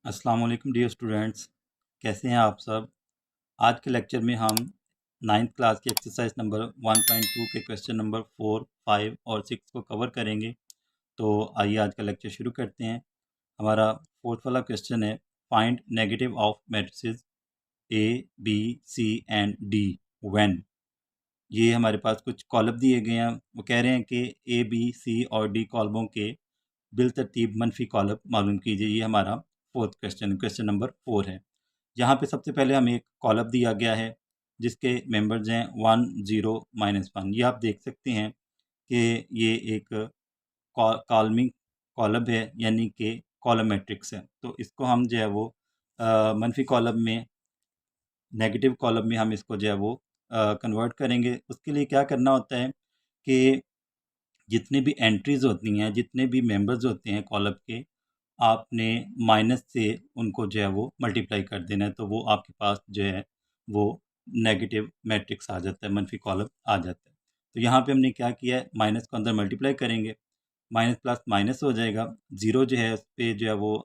अस्सलाम वालेकुम dear students, कैसे हैं आप सब। आज के लेक्चर में हम 9th क्लास की एक्सरसाइज नंबर 1.2 के क्वेश्चन नंबर 4, 5 और 6 को कवर करेंगे। तो आइए आज का लेक्चर शुरू करते हैं। हमारा फोर्थ वाला क्वेश्चन है, find negative of matrices A, B, C and D when. ये हमारे पास कुछ कॉलम दिए गए हैं। वो कह रहे हैं कि ए, बी, सी और डी कॉलमों के बिलतरतीब मनफी कॉलम मालूम कीजिए। ये हमारा फोर्थ क्वेश्चन क्वेश्चन नंबर 4 है। यहाँ पे सबसे पहले हमें एक कॉलम दिया गया है जिसके मेंबर्स हैं 1, 0, -1। ये आप देख सकते हैं कि ये एक कॉलमिंग कॉलम है, यानी कि कॉलम मैट्रिक्स है। तो इसको हम जो है वो मनफी कॉलम में, नेगेटिव कॉलम में हम इसको जो है वो कन्वर्ट करेंगे। उसके लिए क्या करना होता है कि जितनी भी एंट्रीज़ होती हैं, जितने भी मेंबर्स होते हैं कॉलम के, आपने माइनस से उनको जो है वो मल्टीप्लाई कर देना है। तो वो आपके पास जो है वो नेगेटिव मैट्रिक्स आ जाता है, मनफी कॉलम आ जाता है। तो यहाँ पे हमने क्या किया है, माइनस को अंदर मल्टीप्लाई करेंगे, माइनस प्लस माइनस हो जाएगा। ज़ीरो जो है उस पर जो है वो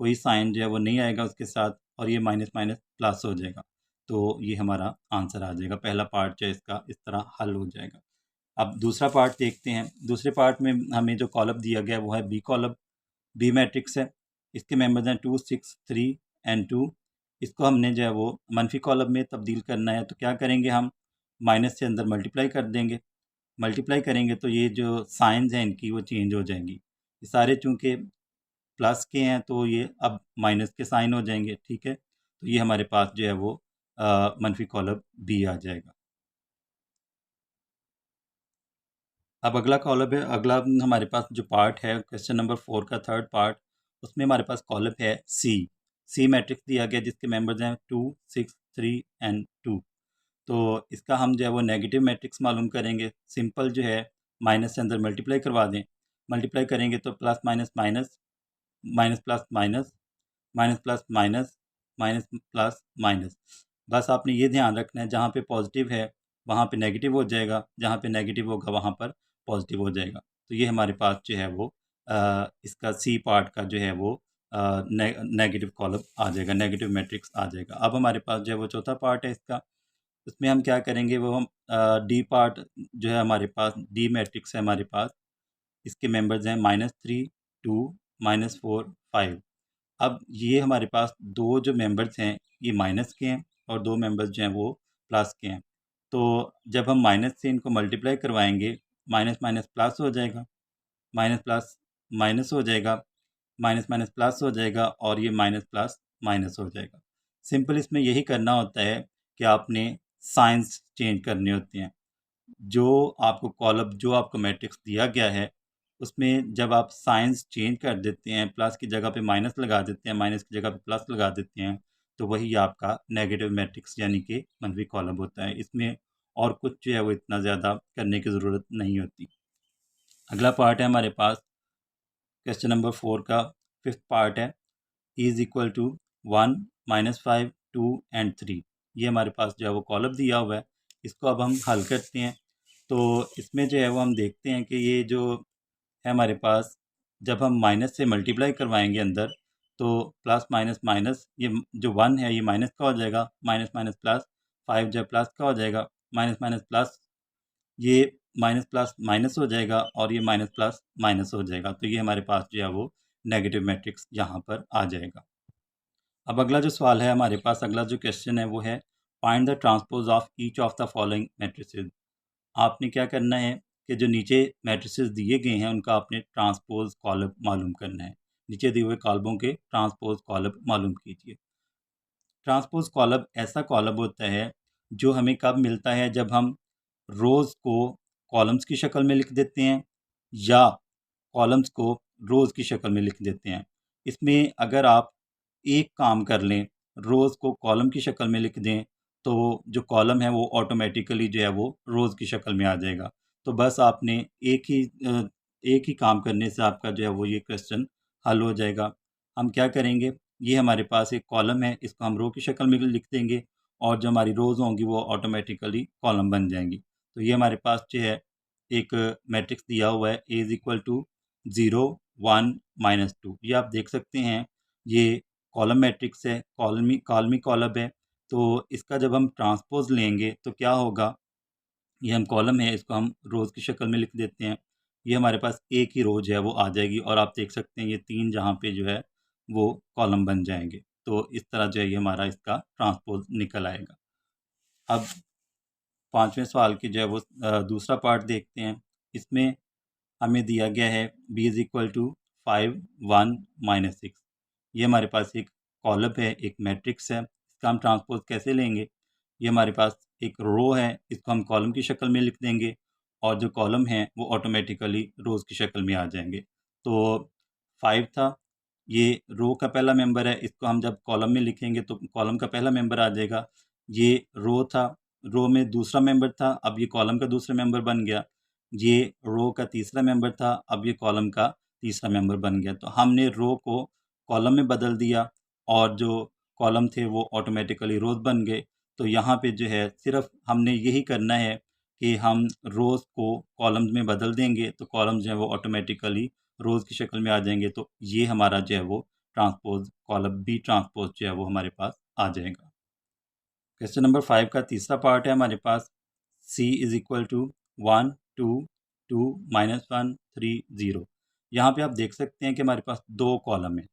कोई साइन जो है वो नहीं आएगा उसके साथ, और ये माइनस माइनस प्लस हो जाएगा। तो ये हमारा आंसर आ जाएगा। पहला पार्ट जो है इसका इस तरह हल हो जाएगा। अब दूसरा पार्ट देखते हैं। दूसरे पार्ट में हमें जो कॉलम दिया गया है वो है बी कॉलम। बी मैट्रिक्स है, इसके मेंबर्स हैं 2, 6, 3 एंड 2। इसको हमने जो है वो मनफी कॉलम में तब्दील करना है। तो क्या करेंगे, हम माइनस से अंदर मल्टीप्लाई कर देंगे। मल्टीप्लाई करेंगे तो ये जो साइंस हैं इनकी वो चेंज हो जाएंगी। ये सारे चूँकि प्लस के हैं तो ये अब माइनस के साइन हो जाएंगे, ठीक है। तो ये हमारे पास जो है वो मनफी कॉलम बी आ जाएगा। अब अगला कॉलम है, अगला हमारे पास जो पार्ट है क्वेश्चन नंबर 4 का थर्ड पार्ट, उसमें हमारे पास कॉलम है सी। सी मैट्रिक्स दिया गया जिसके मेंबर्स हैं 2, 6, 3 एंड 2। तो इसका हम जो है वो नेगेटिव मैट्रिक्स मालूम करेंगे। सिंपल जो है, माइनस से अंदर मल्टीप्लाई करवा दें। मल्टीप्लाई करेंगे तो plus minus minus, minus plus minus, minus plus minus, minus plus minus. बस आपने ये ध्यान रखना है, जहाँ पे पॉजिटिव है वहाँ पे नेगेटिव हो जाएगा, जहाँ पे नेगेटिव होगा वहाँ पर पॉजिटिव हो जाएगा। तो ये हमारे पास जो है वो इसका सी पार्ट का जो है वो नेगेटिव कॉलम आ जाएगा, नेगेटिव मैट्रिक्स आ जाएगा। अब हमारे पास जो है वो चौथा पार्ट है इसका। उसमें हम क्या करेंगे, वो हम डी पार्ट जो है हमारे पास, डी मैट्रिक्स है हमारे पास। इसके मेंबर्स हैं -3, 2, -4, 5। अब ये हमारे पास दो जो मेंबर्स हैं ये माइनस के हैं, और दो मेंबर्स जो हैं वो प्लस के हैं। तो जब हम माइनस से इनको मल्टीप्लाई करवाएंगे, माइनस माइनस प्लस हो जाएगा, माइनस प्लस माइनस हो जाएगा, माइनस माइनस प्लस हो जाएगा, और ये माइनस प्लस माइनस हो जाएगा। सिंपल इसमें यही करना होता है कि आपने साइंस चेंज करने होते हैं। जो आपको मैट्रिक्स दिया गया है उसमें जब आप साइंस चेंज कर देते हैं, प्लस की जगह पे माइनस लगा देते हैं, माइनस की जगह पे प्लस लगा देते हैं, तो वही आपका नेगेटिव मैट्रिक्स यानी कि मनफी कॉलम होता है। इसमें और कुछ जो है वो इतना ज़्यादा करने की ज़रूरत नहीं होती। अगला पार्ट है हमारे पास क्वेश्चन नंबर 4 का फिफ्थ पार्ट है, इज इक्वल टू 1, -5, 2 एंड 3। ये हमारे पास जो है वो कॉलम दिया हुआ है। इसको अब हम हल करते हैं। तो इसमें जो है वो हम देखते हैं कि ये जो है हमारे पास, जब हम माइनस से मल्टीप्लाई करवाएंगे अंदर, तो प्लस माइनस माइनस, ये जो 1 है ये माइनस का हो जाएगा, माइनस माइनस प्लस, 5 जो प्लस का हो जाएगा, माइनस माइनस प्लस, ये माइनस प्लस माइनस हो जाएगा, और ये माइनस प्लस माइनस हो जाएगा। तो ये हमारे पास जो है वो नेगेटिव मैट्रिक्स यहाँ पर आ जाएगा। अब अगला जो सवाल है हमारे पास, अगला जो क्वेश्चन है वो है, find the transpose of each of the following matrices. आपने क्या करना है कि जो नीचे मैट्रिसेस दिए गए हैं उनका आपने ट्रांसपोज कॉलम मालूम करना है। नीचे दिए हुए कॉलमों के ट्रांसपोज कॉलम मालूम कीजिए। ट्रांसपोज कॉलम ऐसा कॉलम होता है जो हमें कब मिलता है, जब हम रोज़ को कॉलम्स की शक्ल में लिख देते हैं, या कॉलम्स को रोज़ की शक्ल में लिख देते हैं। इसमें अगर आप एक काम कर लें, रोज़ को कॉलम की शक्ल में लिख दें, तो जो कॉलम है वो ऑटोमेटिकली जो है वो रोज़ की शक्ल में आ जाएगा। तो बस आपने एक ही काम करने से आपका जो है वो ये क्वेश्चन हल हो जाएगा। हम क्या करेंगे, ये हमारे पास एक कॉलम है, इसको हम रो की शक्ल में लिख देंगे, और जो हमारी रोज़ होंगी वो ऑटोमेटिकली कॉलम बन जाएंगी। तो ये हमारे पास जो है एक मैट्रिक्स दिया हुआ है, ए इज़ इक्वल टू 0, 1, -2। ये आप देख सकते हैं, ये कॉलम मैट्रिक्स है, कॉलमी कॉलम है, तो इसका जब हम ट्रांसपोज लेंगे तो क्या होगा, ये हम कॉलम है इसको हम रोज़ की शक्ल में लिख देते हैं। ये हमारे पास एक ही रो जो है वो आ जाएगी और आप देख सकते हैं ये 3 जहाँ पे जो है वो कॉलम बन जाएंगे। तो इस तरह जो है ये हमारा इसका ट्रांसपोज निकल आएगा। अब 5वें सवाल की जो है वो दूसरा पार्ट देखते हैं। इसमें हमें दिया गया है b इज़ इक्वल टू 5 1 -6। ये हमारे पास एक कॉलम है, एक मैट्रिक्स है। इसका हम ट्रांसपोज कैसे लेंगे, ये हमारे पास एक रो है, इसको हम कॉलम की शक्ल में लिख देंगे और जो कॉलम है वो ऑटोमेटिकली रोज़ की शक्ल में आ जाएंगे। तो 5 था, ये रो का पहला मेंबर है, इसको हम जब कॉलम में लिखेंगे तो कॉलम का पहला मेंबर आ जाएगा। ये रो था, रो में दूसरा मेंबर था, अब ये कॉलम का दूसरा मेंबर बन गया। ये रो का तीसरा मेंबर था, अब ये कॉलम का तीसरा मेंबर बन गया। तो हमने रो को कॉलम में बदल दिया और जो कॉलम थे वो ऑटोमेटिकली रोज़ बन गए। तो यहाँ पे जो है सिर्फ हमने यही करना है कि हम रोज़ को कॉलम्स में बदल देंगे तो कॉलम्स जो है वो ऑटोमेटिकली रोज़ की शक्ल में आ जाएंगे। तो ये हमारा जो है वो ट्रांसपोज कॉलम बी ट्रांसपोज जो है वो हमारे पास आ जाएगा। क्वेश्चन नंबर 5 का तीसरा पार्ट है हमारे पास c इज़ इक्वल टू 1 2 2 -1 3 0। यहाँ पे आप देख सकते हैं कि हमारे पास दो कॉलम है,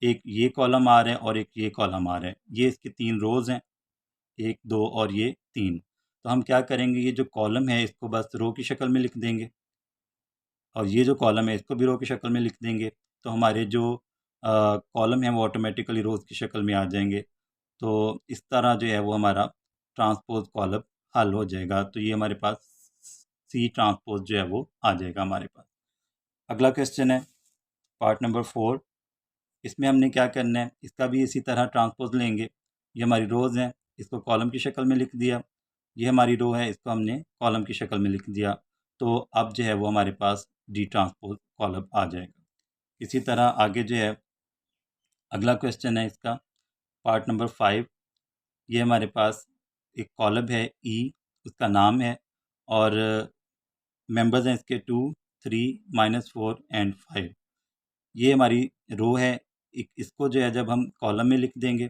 एक ये कॉलम आ रहा है और एक ये कॉलम आ रहा है। ये इसके 3 रोज़ हैं, 1 2 और ये 3। तो हम क्या करेंगे, ये जो कॉलम है इसको बस रो की शक्ल में लिख देंगे और ये जो कॉलम है इसको भी रो की शक्ल में लिख देंगे। तो हमारे जो कॉलम है वो ऑटोमेटिकली रोज़ की शक्ल में आ जाएंगे। तो इस तरह जो है वो हमारा ट्रांसपोज कॉलम हल हो जाएगा। तो ये हमारे पास सी ट्रांसपोज जो है वो आ जाएगा हमारे पास। अगला क्वेश्चन है पार्ट नंबर 4। इसमें हमने क्या करना है, इसका भी इसी तरह ट्रांसपोज लेंगे। ये हमारी रोज़ हैं, इसको कॉलम की शक्ल में लिख दिया। ये हमारी रो है, इसको हमने कॉलम की शक्ल में लिख दिया। तो अब जो है वो हमारे पास डी ट्रांसपोज कॉलम आ जाएगा। इसी तरह आगे जो है अगला क्वेश्चन है इसका पार्ट नंबर 5। ये हमारे पास एक कॉलम है ई, उसका नाम है और मेंबर्स हैं इसके 2 3 -4 एंड 5। ये हमारी रो है, इसको जो है जब हम कॉलम में लिख देंगे,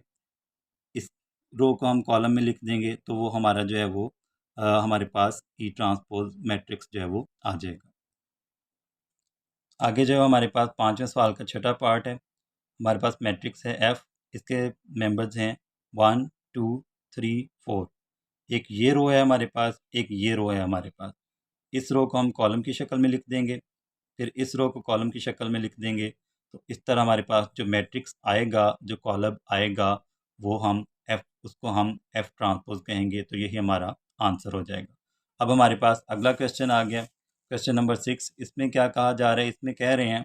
इस रो को हम कॉलम में लिख देंगे तो वो हमारा जो है वो हमारे पास ई ट्रांसपोज मैट्रिक्स जो है वो आ जाएगा। आगे जो है हमारे पास 5वें सवाल का छठा पार्ट है। हमारे पास मैट्रिक्स है एफ, इसके मेंबर्स हैं 1 2 3 4। एक ये रो है हमारे पास, एक ये रो है हमारे पास। इस रो को हम कॉलम की शक्ल में लिख देंगे, फिर इस रो को कॉलम की शक्ल में लिख देंगे। तो इस तरह हमारे पास जो मैट्रिक्स आएगा, जो कॉलम आएगा, वो हम एफ, उसको हम एफ ट्रांसपोज कहेंगे। तो यही हमारा आंसर हो जाएगा। अब हमारे पास अगला क्वेश्चन आ गया, क्वेश्चन नंबर 6। इसमें क्या कहा जा रहा है, इसमें कह रहे हैं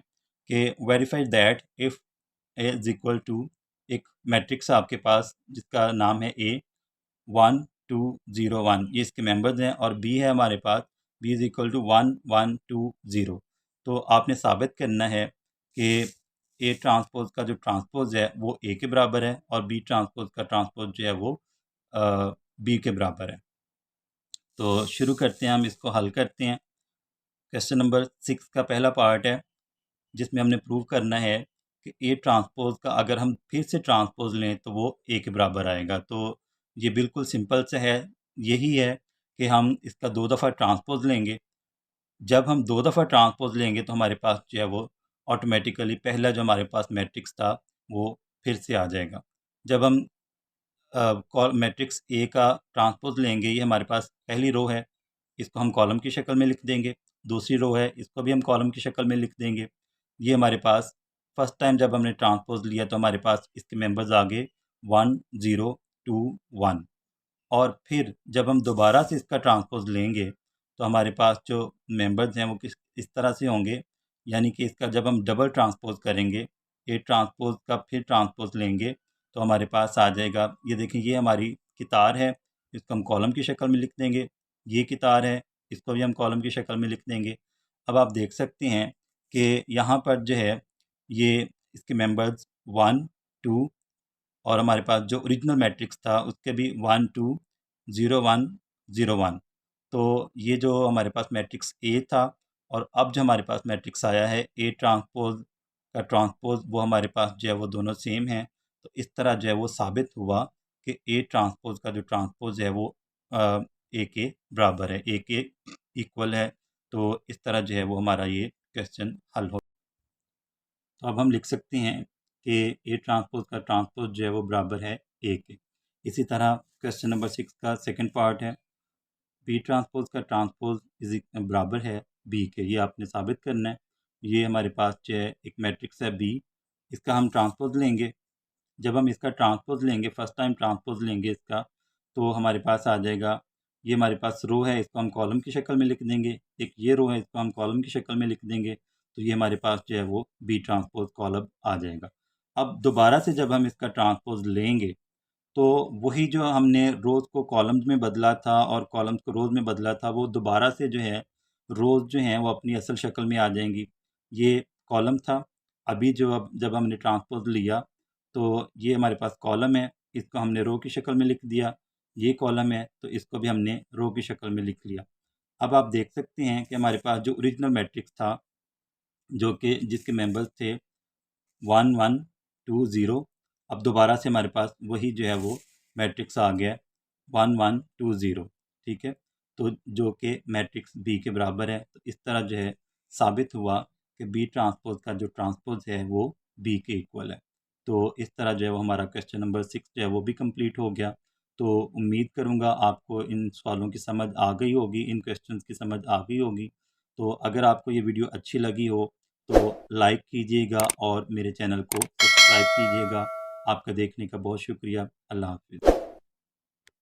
कि verify that if A is equal to, एक मैट्रिक्स आपके पास जिसका नाम है ए 1 2 0 1, ये इसके मेंबर्स हैं, और बी है हमारे पास बी इज़ इक्वल टू 1 1 2 0। तो आपने साबित करना है कि ए ट्रांसपोज का जो ट्रांसपोज है वो ए के बराबर है और बी ट्रांसपोज का ट्रांसपोज जो है वो बी के बराबर है। तो शुरू करते हैं, हम इसको हल करते हैं। क्वेश्चन नंबर 6 का पहला पार्ट है जिसमें हमने प्रूव करना है कि ए ट्रांसपोज का अगर हम फिर से ट्रांसपोज लें तो वो ए के बराबर आएगा। तो ये बिल्कुल सिंपल से है, यही है कि हम इसका 2 दफ़ा ट्रांसपोज लेंगे। जब हम 2 दफ़ा ट्रांसपोज लेंगे तो हमारे पास जो है वो ऑटोमेटिकली पहला जो हमारे पास मैट्रिक्स था वो फिर से आ जाएगा। जब हम मैट्रिक्स ए का ट्रांसपोज लेंगे, ये हमारे पास पहली रो है, इसको हम कॉलम की शक्ल में लिख देंगे। दूसरी रो है, इसको भी हम कॉलम की शक्ल में लिख देंगे। ये हमारे पास फर्स्ट टाइम जब हमने ट्रांसपोज लिया तो हमारे पास इसके मेंबर्स आ गए 1 0 2 1। और फिर जब हम दोबारा से इसका ट्रांसपोज लेंगे तो हमारे पास जो मेंबर्स हैं वो इस तरह से होंगे, यानी कि इसका जब हम डबल ट्रांसपोज करेंगे, ए ट्रांसपोज का फिर ट्रांसपोज लेंगे तो हमारे पास आ जाएगा, ये देखें ये हमारी कितार है, इसको हम कॉलम की शक्ल में लिख देंगे। ये कितार है, इसको भी हम कॉलम की शक्ल में लिख देंगे। अब आप देख सकते हैं कि यहाँ पर जो है ये इसके मेंबर्स 1 2 और हमारे पास जो ओरिजिनल मैट्रिक्स था उसके भी 1 2 0 1 0 1। तो ये जो हमारे पास मैट्रिक्स ए था और अब जो हमारे पास मैट्रिक्स आया है ए ट्रांसपोज का ट्रांसपोज वो हमारे पास जो है वो दोनों सेम है। तो इस तरह जो है वो साबित हुआ कि ए ट्रांसपोज का जो ट्रांसपोज है वो ए के बराबर है, ए के इक्वल है। तो इस तरह जो है वो हमारा ये क्वेश्चन हल हो। तो अब हम लिख सकते हैं कि ए ट्रांसपोज का ट्रांसपोज जो है वो बराबर है ए के। इसी तरह क्वेश्चन नंबर 6 का सेकंड पार्ट है, बी ट्रांसपोज का ट्रांसपोज बराबर है बी के। ये आपने साबित करना है। ये हमारे पास जो है एक मैट्रिक्स है बी, इसका हम ट्रांसपोज लेंगे। जब हम इसका ट्रांसपोज लेंगे, फर्स्ट टाइम ट्रांसपोज लेंगे इसका, तो हमारे पास आ जाएगा, ये हमारे पास रो है, इसको हम कॉलम की शक्ल में लिख देंगे। एक ये रो है, इसको हम कॉलम की शक्ल में लिख देंगे। तो ये हमारे पास जो है वो बी ट्रांसपोज कॉलम आ जाएगा। अब दोबारा से जब हम इसका ट्रांसपोज लेंगे तो वही जो हमने रोज़ को कॉलम्स में बदला था और कॉलम्स को रोज़ में बदला था, वो दोबारा से जो है रोज़ जो हैं वो अपनी असल शक्ल में आ जाएंगी। ये कॉलम था, अभी जो अब जब हमने ट्रांसपोज लिया तो ये हमारे पास कॉलम है, इसको हमने रो की शक्ल में लिख दिया। ये कॉलम है तो इसको भी हमने रो की शक्ल में लिख लिया। अब आप देख सकते हैं कि हमारे पास जो ओरिजिनल मैट्रिक्स था, जो कि जिसके मेंबर्स थे 1 1 2 0, अब दोबारा से हमारे पास वही जो है वो मैट्रिक्स आ गया 1 1 2 0। ठीक है, तो जो कि मैट्रिक्स बी के बराबर है। तो इस तरह जो है साबित हुआ कि बी ट्रांसपोज का जो ट्रांसपोज है वो बी के इक्वल है। तो इस तरह जो है वो हमारा क्वेश्चन नंबर 6 जो है वो भी कंप्लीट हो गया। तो उम्मीद करूँगा आपको इन सवालों की समझ आ गई होगी, इन क्वेश्चंस की समझ आ गई होगी। तो अगर आपको ये वीडियो अच्छी लगी हो तो लाइक कीजिएगा और मेरे चैनल को सब्सक्राइब कीजिएगा। आपका देखने का बहुत शुक्रिया। अल्लाह हाफ़िज़।